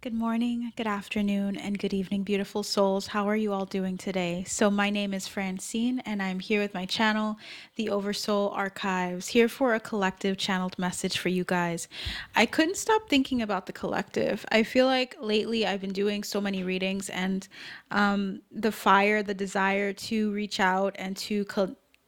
Good morning, good afternoon, and good evening, beautiful souls. How are you all doing today? So, my name is Francine, and I'm here with my channel, the Oversoul Archives, here for a collective channeled message for you guys. I couldn't stop thinking about the collective. I feel like lately I've been doing so many readings, and the fire, the desire to reach out and to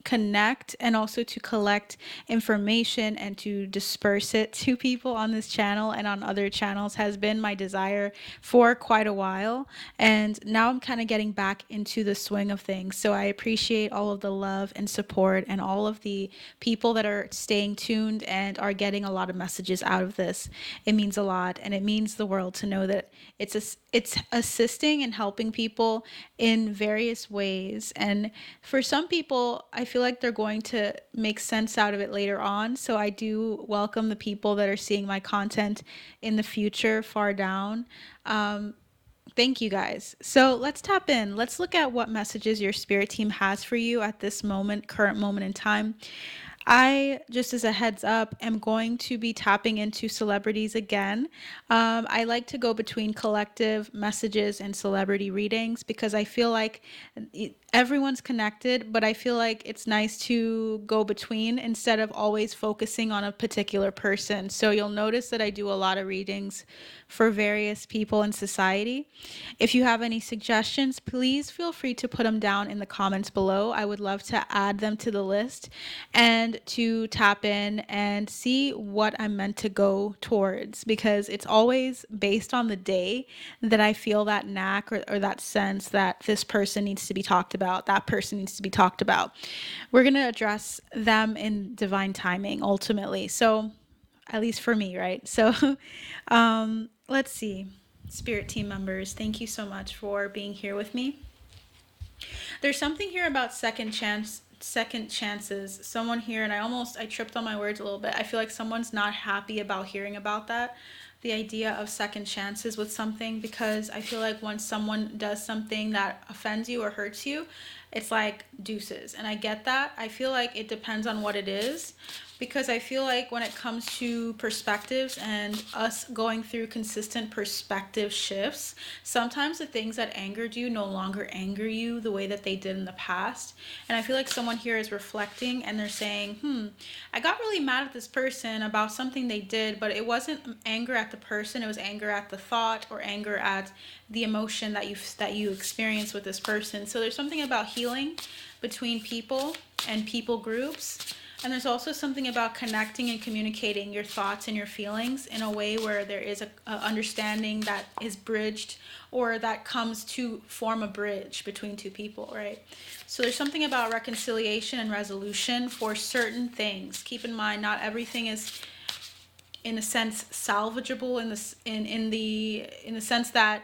connect and also to collect information and to disperse it to people on this channel and on other channels has been my desire for quite a while. And now I'm kind of getting back into the swing of things. So I appreciate all of the love and support and all of the people that are staying tuned and are getting a lot of messages out of this. It means a lot, and it means the world to know that it's assisting and helping people in various ways. And for some people, I feel like they're going to make sense out of it later on. So I do welcome the people that are seeing my content in the future far down. Thank you guys. So let's tap in. Let's look at what messages your spirit team has for you at this moment, current moment in time. I, just as a heads up, am going to be tapping into celebrities again. I like to go between collective messages and celebrity readings because I feel like everyone's connected, but I feel like it's nice to go between instead of always focusing on a particular person. So you'll notice that I do a lot of readings for various people in society. If you have any suggestions, please feel free to put them down in the comments below. I would love to add them to the list and to tap in and see what I'm meant to go towards, because it's always based on the day that I feel that knack or that sense that this person needs to be talked about, that person needs to be talked about. We're going to address them in divine timing ultimately. So, at least for me, right? So, let's see. Spirit team members, thank you so much for being here with me. There's something here about second chances. Someone here, and I tripped on my words a little bit. I feel like someone's not happy about hearing about that, the idea of second chances with something, because I feel like when someone does something that offends you or hurts you, it's like deuces. And I get that. I feel like it depends on what it is, because I feel like when it comes to perspectives and us going through consistent perspective shifts, sometimes the things that angered you no longer anger you the way that they did in the past. And I feel like someone here is reflecting and they're saying, I got really mad at this person about something they did, but it wasn't anger at the person, it was anger at the thought or anger at the emotion that you experience with this person. So there's something about healing between people and people groups. And there's also something about connecting and communicating your thoughts and your feelings in a way where there is a understanding that is bridged, or that comes to form a bridge between two people, right? So there's something about reconciliation and resolution for certain things. Keep in mind, not everything is, in a sense, salvageable in the sense that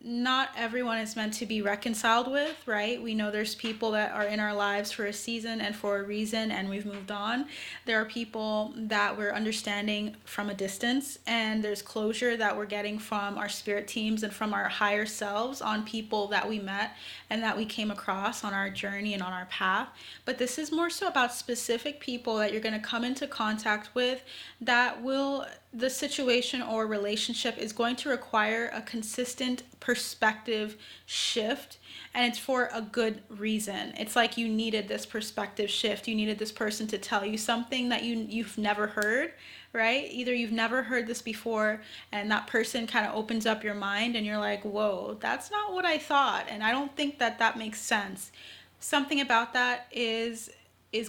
not everyone is meant to be reconciled with, right? We know there's people that are in our lives for a season and for a reason, and we've moved on. There are people that we're understanding from a distance, and there's closure that we're getting from our spirit teams and from our higher selves on people that we met and that we came across on our journey and on our path. But this is more so about specific people that you're going to come into contact with that will, the situation or relationship is going to require a consistent perspective shift, and it's for a good reason. It's like you needed this perspective shift. You needed this person to tell you something that you've never heard, right? Either you've never heard this before and that person kind of opens up your mind and you're like, whoa, that's not what I thought, and I don't think that makes sense. Something about that is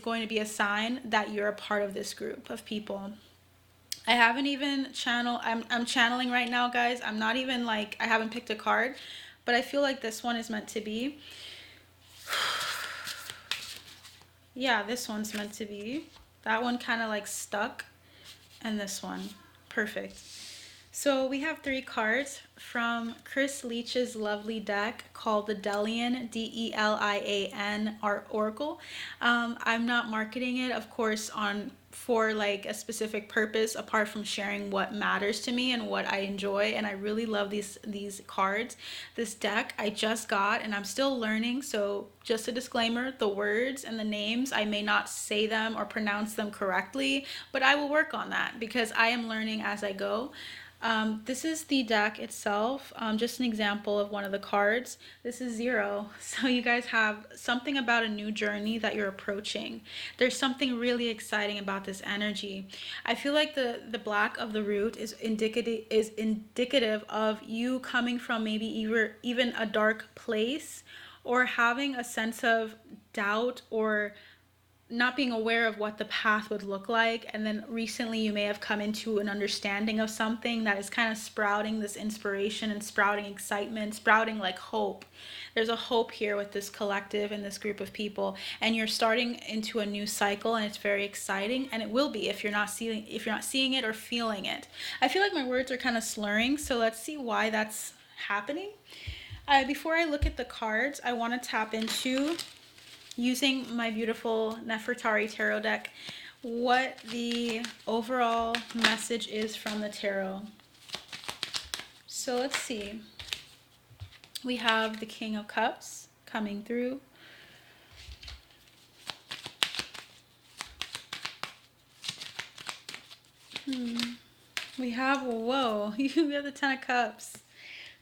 going to be a sign that you're a part of this group of people. I haven't even I'm channeling right now, guys. I'm not even like, I haven't picked a card, but I feel like this one is meant to be. Yeah, this one's meant to be. That one kind of like stuck, and this one. Perfect. So we have 3 cards from Chris Leach's lovely deck called the Delian, Delian Art Oracle. I'm not marketing it, of course, for like a specific purpose apart from sharing what matters to me and what I enjoy. And I really love these cards. This deck I just got and I'm still learning, so just a disclaimer, the words and the names, I may not say them or pronounce them correctly, but I will work on that because I am learning as I go. This is the deck itself, just an example of one of the cards. This is 0. So you guys have something about a new journey that you're approaching. There's something really exciting about this energy. I feel like the black of the root is indicative of you coming from maybe even a dark place, or having a sense of doubt, or not being aware of what the path would look like. And then recently you may have come into an understanding of something that is kind of sprouting this inspiration and sprouting excitement, sprouting like hope. There's a hope here with this collective and this group of people, and you're starting into a new cycle, and it's very exciting, and it will be if you're not seeing it or feeling it. I feel like my words are kind of slurring, so let's see why that's happening. Before I look at the cards, I want to tap into, using my beautiful Nefertari tarot deck, what the overall message is from the tarot. So let's see. We have the King of Cups coming through. We have, whoa, you have the Ten of Cups.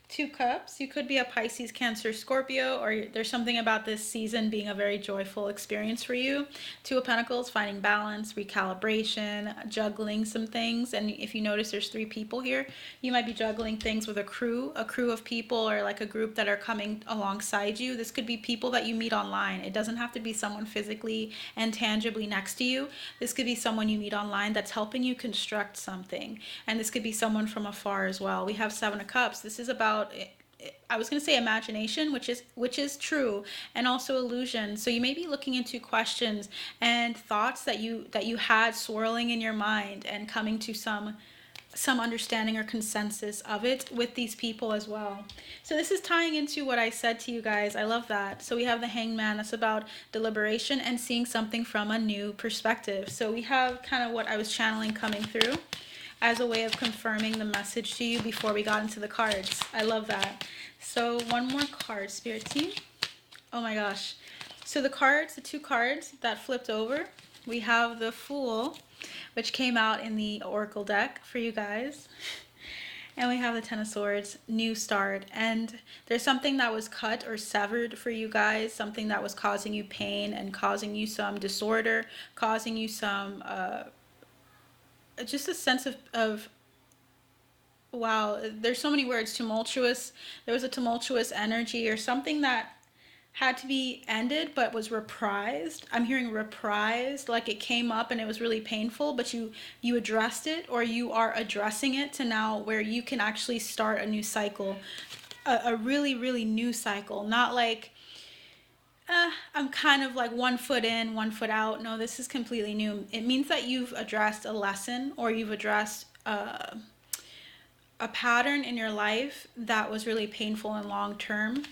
2 cups. You could be a Pisces, Cancer, Scorpio, or there's something about this season being a very joyful experience for you. 2 of Pentacles, finding balance, recalibration, juggling some things. And if you notice, there's 3 people here. You might be juggling things with a crew of people, or like a group that are coming alongside you. This could be people that you meet online. It doesn't have to be someone physically and tangibly next to you. This could be someone you meet online that's helping you construct something. And this could be someone from afar as well. We have 7 of Cups. This is about, I was going to say imagination, which is true, and also illusion. So you may be looking into questions and thoughts that you had swirling in your mind, and coming to some understanding or consensus of it with these people as well. So this is tying into what I said to you guys. I love that. So we have the Hanged Man. That's about deliberation and seeing something from a new perspective. So we have kind of what I was channeling coming through as a way of confirming the message to you before we got into the cards. I love that. So one more card, Spirit Team. Oh my gosh. So the 2 cards that flipped over, we have the Fool, which came out in the Oracle deck for you guys. And we have the Ten of Swords, new start. And there's something that was cut or severed for you guys, something that was causing you pain and causing you some disorder, causing you some just a sense of wow, there's so many words. Tumultuous. There was a tumultuous energy, or something that had to be ended but was reprised. I'm hearing reprised, like it came up and it was really painful, but you addressed it, or you are addressing it to now where you can actually start a new cycle, a really, really new cycle. Not like, I'm kind of like 1 foot in, 1 foot out. No, this is completely new. It means that you've addressed a lesson, or you've addressed a pattern in your life that was really painful and long term.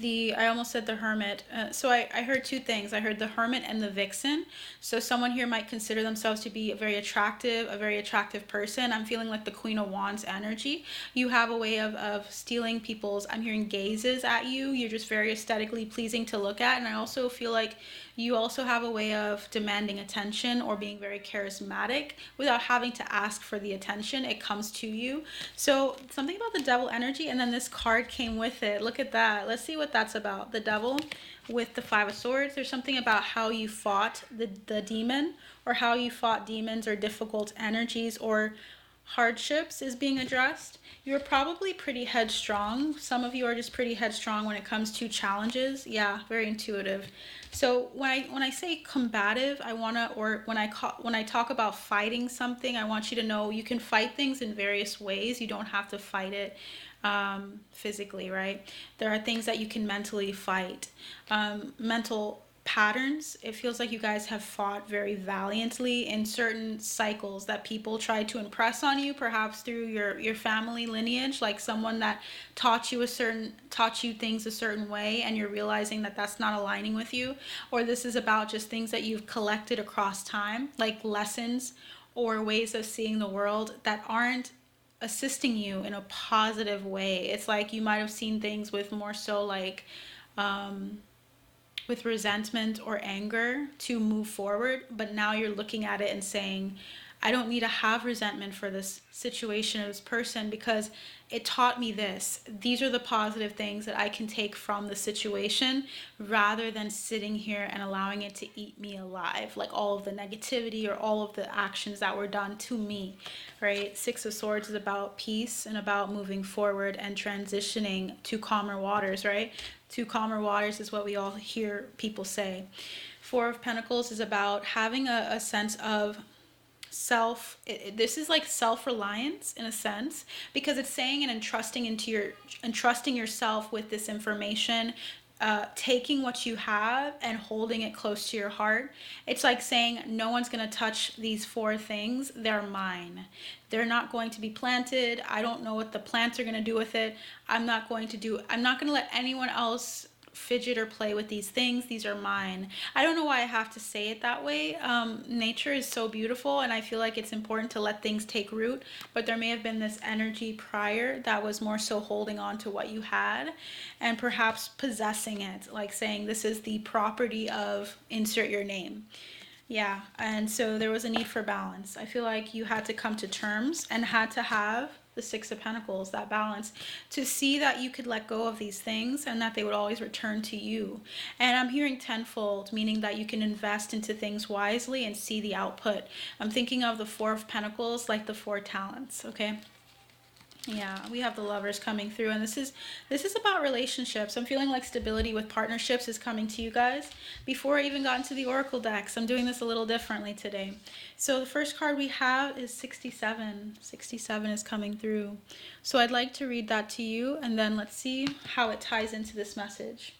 I almost said the Hermit. So I heard 2 things. I heard the Hermit and the Vixen. So someone here might consider themselves to be a very attractive person. I'm feeling like the Queen of Wands energy. You have a way of stealing people's, I'm hearing, gazes at you. You're just very aesthetically pleasing to look at. And I also feel like you also have a way of demanding attention, or being very charismatic without having to ask for the attention. It comes to you. So something about the Devil energy, and then this card came with it. Look at that. Let's see what that's about. The Devil with the 5 of Swords. There's something about how you fought the demon, or how you fought demons or difficult energies or hardships is being addressed. You're probably pretty headstrong. Some of you are just pretty headstrong when it comes to challenges. Yeah, very intuitive. So when I say combative, I want to, or when I talk about fighting something, I want you to know you can fight things in various ways. You don't have to fight it physically, right? There are things that you can mentally fight. Mental patterns. It feels like you guys have fought very valiantly in certain cycles that people tried to impress on you, perhaps through your family lineage, like someone that taught you things a certain way, and you're realizing that that's not aligning with you. Or this is about just things that you've collected across time, like lessons or ways of seeing the world that aren't assisting you in a positive way. It's like you might have seen things with more so like with resentment or anger to move forward, but now you're looking at it and saying, I don't need to have resentment for this situation or this person because it taught me this. These are the positive things that I can take from the situation rather than sitting here and allowing it to eat me alive, like all of the negativity or all of the actions that were done to me, right? Six of Swords is about peace and about moving forward and transitioning to calmer waters, right? To calmer waters is what we all hear people say. Four of Pentacles is about having a sense of this is like self-reliance in a sense, because it's saying and entrusting yourself with this information, taking what you have and holding it close to your heart. It's like saying no one's going to touch these four things. They're mine. They're not going to be planted. I don't know what the plants are going to do with it. I'm not going to let anyone else fidget or play with these things. These are mine. I don't know why I have to say it that way. Nature is so beautiful, and I feel like it's important to let things take root, but there may have been this energy prior that was more so holding on to what you had and perhaps possessing it, like saying this is the property of insert your name. Yeah, and so there was a need for balance. I feel like you had to come to terms and had to have the Six of Pentacles, that balance, to see that you could let go of these things and that they would always return to you. And I'm hearing tenfold, meaning that you can invest into things wisely and see the output. I'm thinking of the Four of Pentacles like the four talents, okay? Yeah, we have the Lovers coming through, and this is about relationships. I'm feeling like stability with partnerships is coming to you guys. Before I even got into the Oracle decks, I'm doing this a little differently today. So the first card we have is 67. 67 is coming through. So I'd like to read that to you, and then let's see how it ties into this message.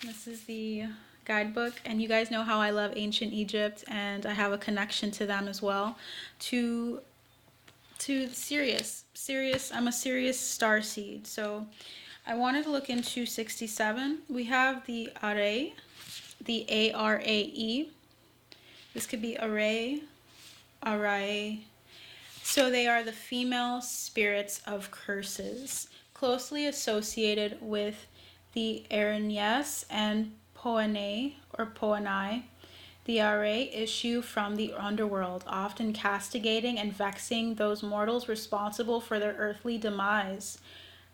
This is the guidebook, and you guys know how I love ancient Egypt, and I have a connection to them as well. To Sirius. I'm a Sirius star seed. So I wanted to look into 67. We have the Arae, the Arae. This could be Arae, Arae. So they are the female spirits of curses, closely associated with the Aranyes and Poanei or Poanai. The Arae issue from the underworld, often castigating and vexing those mortals responsible for their earthly demise.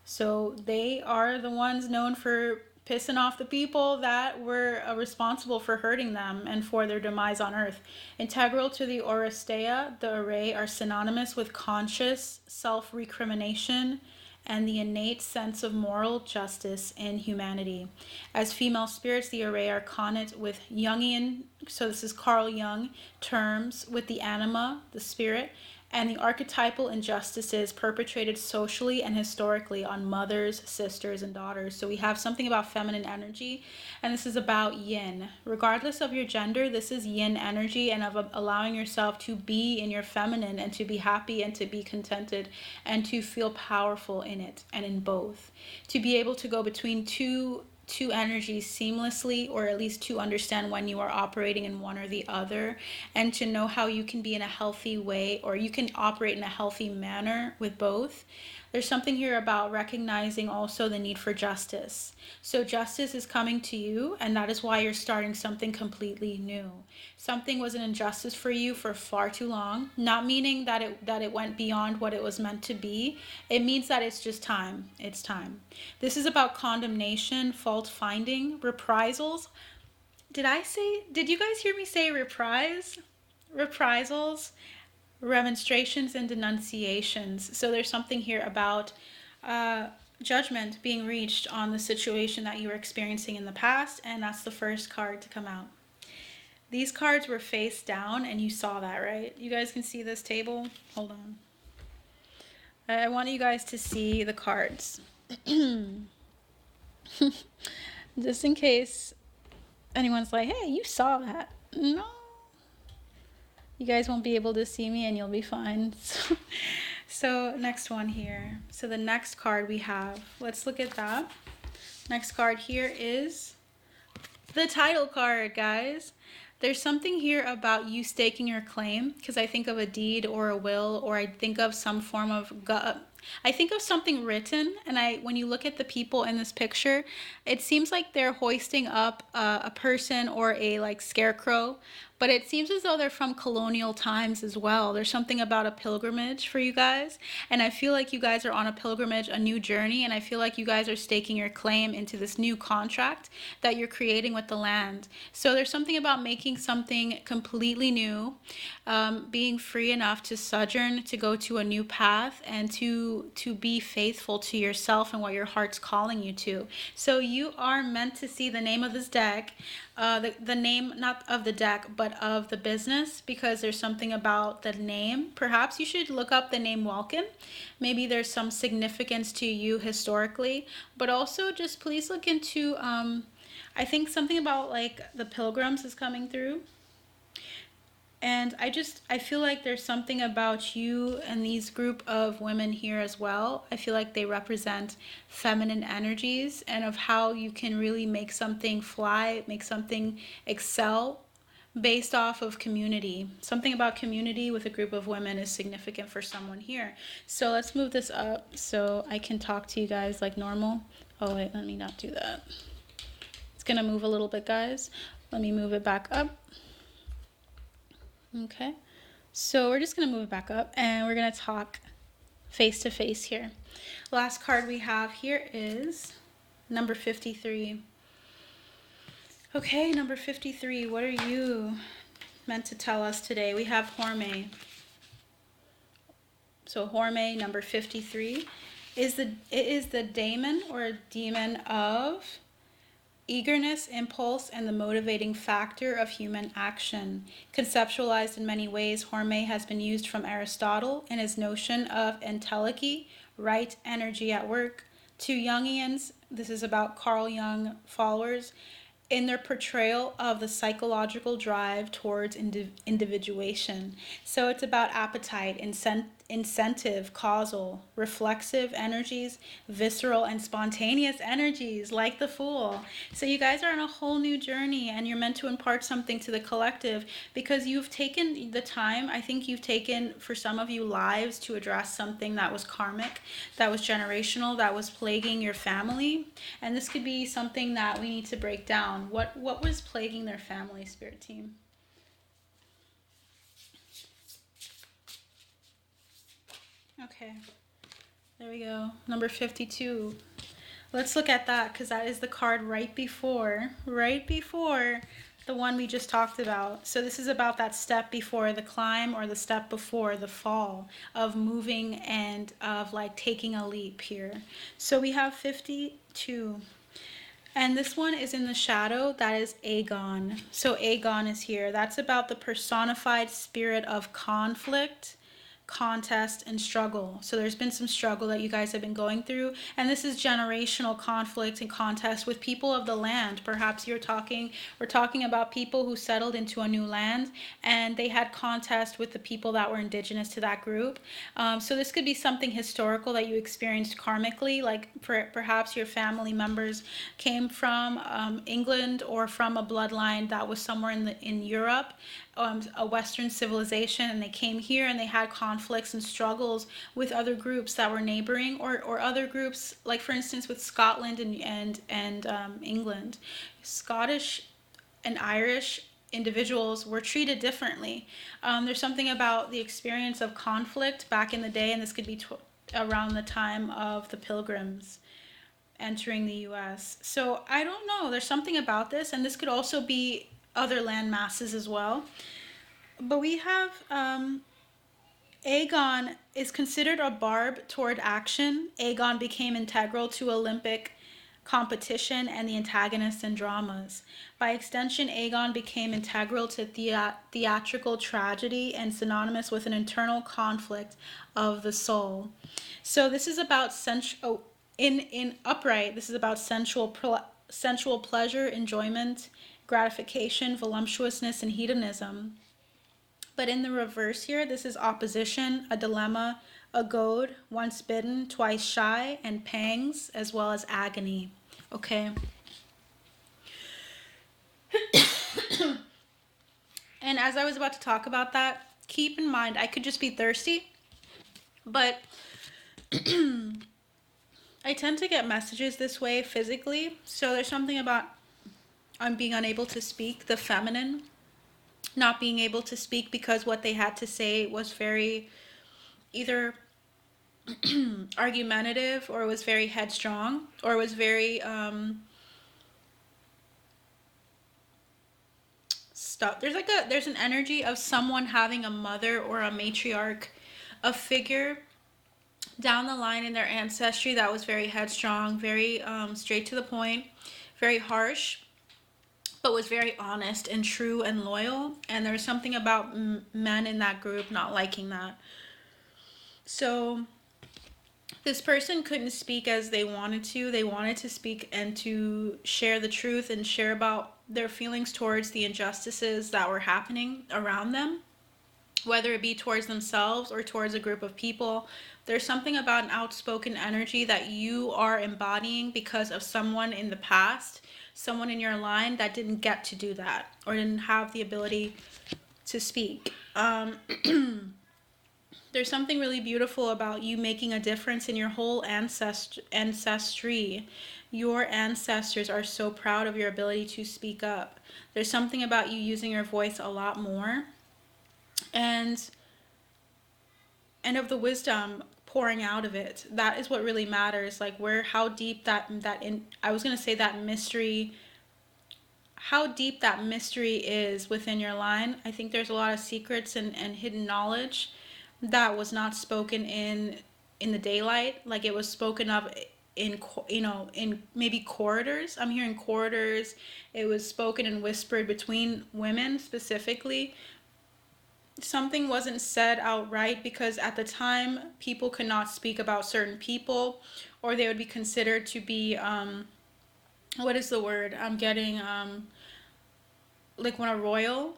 So they are the ones known for pissing off the people that were responsible for hurting them and for their demise on earth. Integral to the Oresteia, the Arae are synonymous with conscious self-recrimination and the innate sense of moral justice in humanity. As female spirits, the Arae are connate with Jungian, so this is Carl Jung, terms with the anima, the spirit, and the archetypal injustices perpetrated socially and historically on mothers, sisters, and daughters. So we have something about feminine energy, and this is about yin. Regardless of your gender, this is yin energy, and of allowing yourself to be in your feminine and to be happy and to be contented and to feel powerful in it and in both. To be able to go between two energies seamlessly, or at least to understand when you are operating in one or the other, and to know how you can be in a healthy way, or you can operate in a healthy manner with both. There's something here about recognizing also the need for justice. So justice is coming to you, and that is why you're starting something completely new. Something was an injustice for you for far too long, not meaning that it went beyond what it was meant to be. It means that it's just time. It's time. This is about condemnation, fault finding, reprisals. Did you guys hear me say reprise? Reprisals, remonstrations, and denunciations. So there's something here about judgment being reached on the situation that you were experiencing in the past, and that's the first card to come out. These cards were face down, and you saw that, right? You guys can see this table? Hold on. I want you guys to see the cards. Just in case anyone's like, hey, you saw that. No. You guys won't be able to see me, and you'll be fine. So next one here. So the next card we have, let's look at that. Next card here is the title card, guys. There's something here about you staking your claim, because I think of a deed or a will, or I think of some form of I think of something written, and when you look at the people in this picture, it seems like they're hoisting up a person or a like scarecrow, but it seems as though they're from colonial times as well. There's something about a pilgrimage for you guys, and I feel like you guys are on a pilgrimage, a new journey, and I feel like you guys are staking your claim into this new contract that you're creating with the land. So there's something about making something completely new, being free enough to sojourn, to go to a new path, and to be faithful to yourself and what your heart's calling you to. So you are meant to see the name of this deck, the name not of the deck but of the business, because there's something about the name. Perhaps you should look up the name Welkin. Maybe there's some significance to you historically, but also just please look into I think something about like the pilgrims is coming through. And I feel like there's something about you and these group of women here as well. I feel like they represent feminine energies and of how you can really make something fly, make something excel based off of community. Something about community with a group of women is significant for someone here. So let's move this up so I can talk to you guys like normal. Oh wait, let me not do that. It's gonna move a little bit, guys. Let me move it back up. Okay, so we're just gonna move it back up and we're gonna talk face to face here. Last card we have here is number 53. Okay, number 53, what are you meant to tell us today? We have Horme. So Horme, number 53, is the daemon or demon of eagerness, impulse, and the motivating factor of human action. Conceptualized in many ways, Horme has been used from Aristotle in his notion of entelechy, right energy at work, to Jungians, this is about Carl Jung followers, in their portrayal of the psychological drive towards individuation. So it's about appetite, incentive, causal, reflexive energies, visceral and spontaneous energies, like the Fool. So you guys are on a whole new journey and you're meant to impart something to the collective because you've taken the time. I think you've taken, for some of you, lives to address something that was karmic, that was generational, that was plaguing your family. And this could be something that we need to break down. What was plaguing their family, spirit team? Okay, there we go. Number 52. Let's look at that because that is the card right before the one we just talked about. So this is about that step before the climb or the step before the fall of moving and of like taking a leap here. So we have 52. And this one is in the shadow. That is Aegon. So Aegon is here. That's about the personified spirit of conflict, contest, and struggle. So there's been some struggle that you guys have been going through, and this is generational conflict and contest with people of the land. Perhaps we're talking about people who settled into a new land and they had contest with the people that were indigenous to that group. So this could be something historical that you experienced karmically, like perhaps your family members came from England or from a bloodline that was somewhere in Europe, a Western civilization, and they came here and they had conflicts and struggles with other groups that were neighboring, or other groups, like for instance with Scotland and England. Scottish and Irish individuals were treated differently. There's something about the experience of conflict back in the day, and this could be around the time of the Pilgrims entering the US. So I don't know, there's something about this, and this could also be other land masses as well. But we have Aegon is considered a barb toward action. Aegon became integral to Olympic competition and the antagonists in dramas. By extension, Aegon became integral to theatrical tragedy and synonymous with an internal conflict of the soul. So this is about in upright, this is about sensual pleasure, enjoyment, gratification, voluptuousness, and hedonism. But in the reverse here, this is opposition, a dilemma, a goad, once bitten, twice shy, and pangs, as well as agony. Okay. And as I was about to talk about that, keep in mind, I could just be thirsty, but I tend to get messages this way physically. So there's something about I'm being unable to speak, the feminine, not being able to speak because what they had to say was very either argumentative or was very headstrong or was very stuck. There's an energy of someone having a mother or a matriarch, a figure down the line in their ancestry that was very headstrong, very straight to the point, very harsh, but was very honest and true and loyal. And there was something about men in that group not liking that. So this person couldn't speak as they wanted to. They wanted to speak and to share the truth and share about their feelings towards the injustices that were happening around them, whether it be towards themselves or towards a group of people. There's something about an outspoken energy that you are embodying because of someone in the past, someone in your line that didn't get to do that or didn't have the ability to speak. There's something really beautiful about you making a difference in your whole ancestry. Your ancestors are so proud of your ability to speak up. There's something about you using your voice a lot more. And of the wisdom pouring out of it. That is what really matters. Like where how deep that in I was going to say that mystery, how deep that mystery is within your line. I think there's a lot of secrets and hidden knowledge that was not spoken in the daylight. Like it was spoken of in in maybe corridors. I'm hearing corridors. It was spoken and whispered between women specifically. Something wasn't said outright because at the time people could not speak about certain people, or they would be considered to be what is the word I'm getting, like when a royal,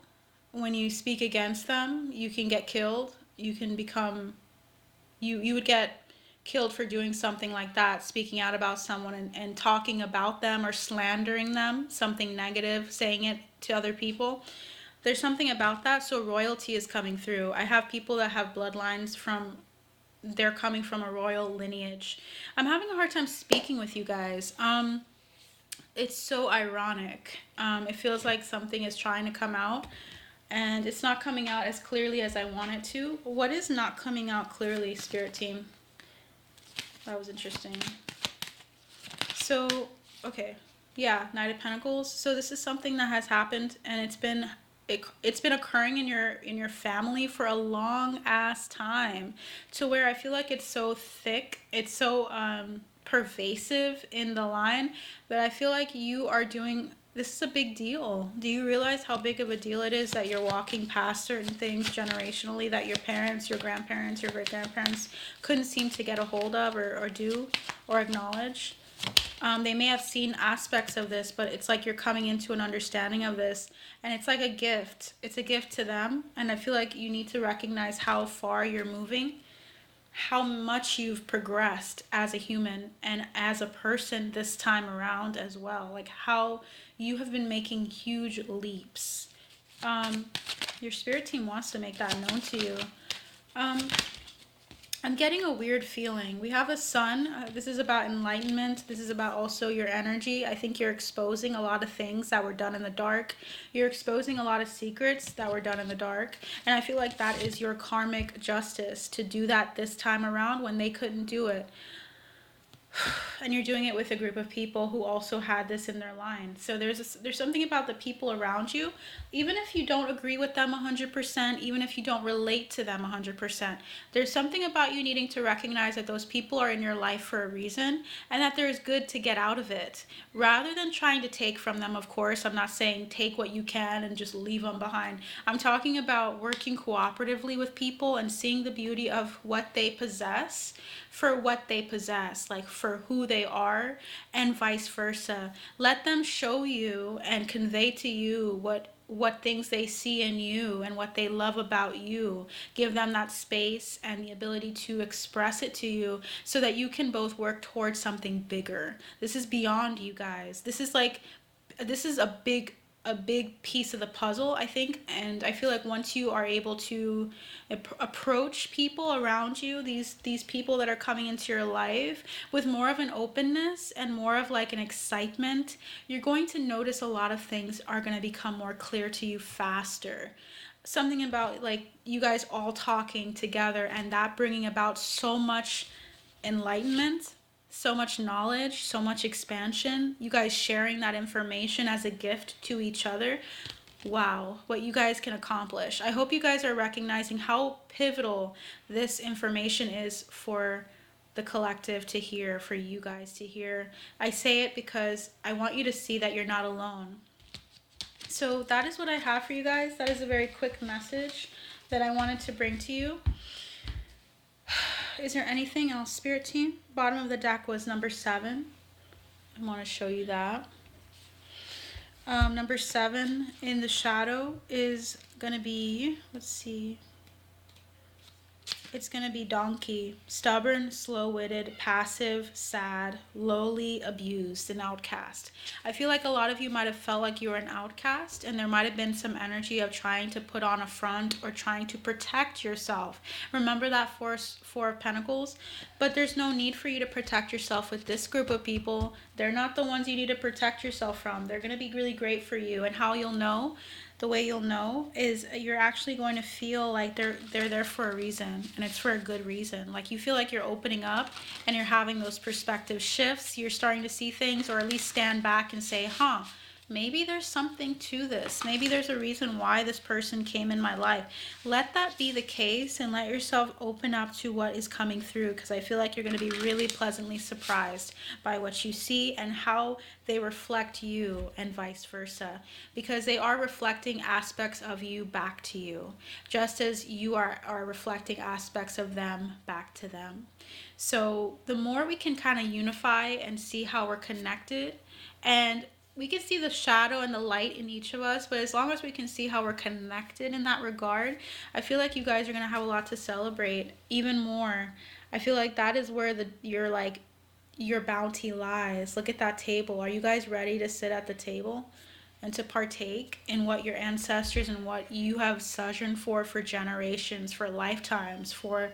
when you speak against them you can get killed. You can become, you would get killed for doing something like that, speaking out about someone and talking about them or slandering them, something negative, saying it to other people. There's something about that. So royalty is coming through. I have people that have bloodlines from, they're coming from a royal lineage. I'm having a hard time speaking with you guys. It's so ironic. It feels like something is trying to come out and it's not coming out as clearly as I want it to. What is not coming out clearly, Spirit Team? That was interesting. So, okay. Yeah, Knight of Pentacles. So this is something that has happened and it's been occurring in your family for a long ass time, to where I feel like it's so thick, it's so pervasive in the line, but I feel like you are doing, this is a big deal. Do you realize how big of a deal it is that you're walking past certain things generationally that your parents, your grandparents, your great grandparents couldn't seem to get a hold of or do or acknowledge? They may have seen aspects of this, but it's like you're coming into an understanding of this, and it's like a gift. It's a gift to them, and I feel like you need to recognize how far you're moving, how much you've progressed as a human and as a person this time around as well. Like how you have been making huge leaps. Um, your spirit team wants to make that known to you. Um, I'm getting a weird feeling. We have a sun. This is about enlightenment. This is about also your energy. I think you're exposing a lot of things that were done in the dark. You're exposing a lot of secrets that were done in the dark. And I feel like that is your karmic justice to do that this time around when they couldn't do it. And you're doing it with a group of people who also had this in their line. So there's something about the people around you, even if you don't agree with them 100%, even if you don't relate to them 100%, there's something about you needing to recognize that those people are in your life for a reason and that there is good to get out of it, rather than trying to take from them. Of course, I'm not saying take what you can and just leave them behind. I'm talking about working cooperatively with people and seeing the beauty of what they possess for what they possess, like for who they are, and vice versa. Let them show you and convey to you what things they see in you and what they love about you. Give them that space and the ability to express it to you so that you can both work towards something bigger. This is beyond you guys. This is a big a big piece of the puzzle, I think. And I feel like once you are able to approach people around you, these people that are coming into your life with more of an openness and more of like an excitement, you're going to notice a lot of things are going to become more clear to you faster. Something about like you guys all talking together and that bringing about so much enlightenment, so much knowledge, so much expansion. You guys sharing that information as a gift to each other. Wow, what you guys can accomplish. I hope you guys are recognizing how pivotal this information is for the collective to hear, for you guys to hear. I say it because I want you to see that you're not alone. So that is what I have for you guys. That is a very quick message that I wanted to bring to you. Is there anything else, Spirit Team? Bottom of the deck was number 7. I want to show you that. Number 7 in the shadow is going to be, let's see. It's going to be donkey. Stubborn, slow-witted, passive, sad, lowly, abused, an outcast. I feel like a lot of you might have felt like you were an outcast, and there might have been some energy of trying to put on a front or trying to protect yourself. Remember that Four of Pentacles? But there's no need for you to protect yourself with this group of people. They're not the ones you need to protect yourself from. They're going to be really great for you. And how you'll know, the way you'll know is you're actually going to feel like they're there for a reason, and it's for a good reason. Like you feel like you're opening up and you're having those perspective shifts. You're starting to see things, or at least stand back and say, huh, maybe there's something to this. Maybe there's a reason why this person came in my life. Let that be the case and let yourself open up to what is coming through, because I feel like you're going to be really pleasantly surprised by what you see and how they reflect you and vice versa, because they are reflecting aspects of you back to you, just as you are reflecting aspects of them back to them. So the more we can kind of unify and see how we're connected, and we can see the shadow and the light in each of us, but as long as we can see how we're connected in that regard, I feel like you guys are going to have a lot to celebrate, even more. I feel like that is where your bounty lies. Look at that table. Are you guys ready to sit at the table and to partake in what your ancestors and what you have sojourned for generations, for lifetimes, for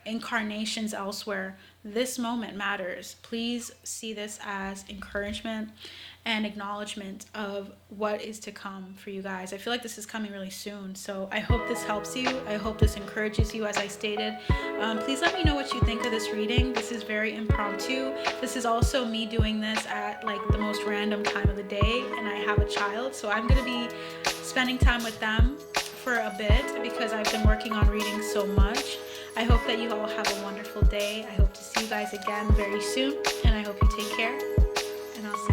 incarnations elsewhere? This moment matters. Please see this as encouragement and acknowledgement of what is to come for you guys. I feel like this is coming really soon, so I hope this helps you. I hope this encourages you, as I stated. Please let me know what you think of this reading. This is very impromptu. This is also me doing this at like the most random time of the day, and I have a child, so I'm going to be spending time with them for a bit because I've been working on reading so much. I hope that you all have a wonderful day. I hope to see you guys again very soon, and I hope you take care, and I'll see you